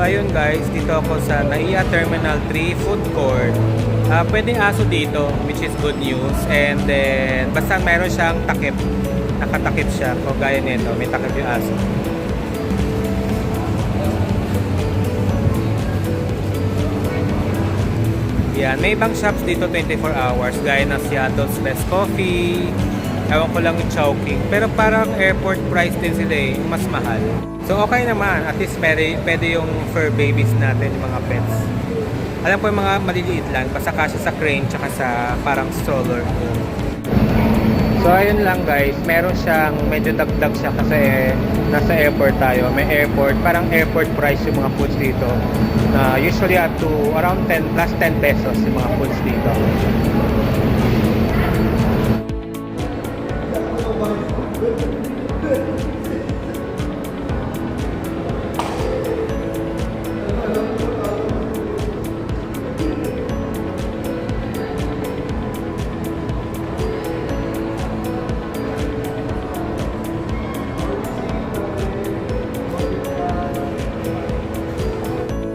ayun guys, dito ako sa NAIA Terminal 3 Food Court. Pwedeng aso dito, which is good news. And then, basta meron siyang takip. Nakatakip siya. O gaya nito, may takip yung aso. Yan, may ibang shops dito 24 hours. Gaya ng Seattle's Best Coffee. Ewan ko lang yung Chowking. Pero parang airport price din sila eh. Mas mahal. So okay naman. At least pwede yung fur babies natin, yung mga pets. Alam ko yung mga maliliit lang. Basta kasya sa crane tsaka sa parang stroller. So ayun lang guys. Meron siyang medyo dagdag siya kasi nasa airport tayo. May airport. Parang airport price yung mga foods dito. Usually up to around 10 plus 10 pesos yung mga foods dito.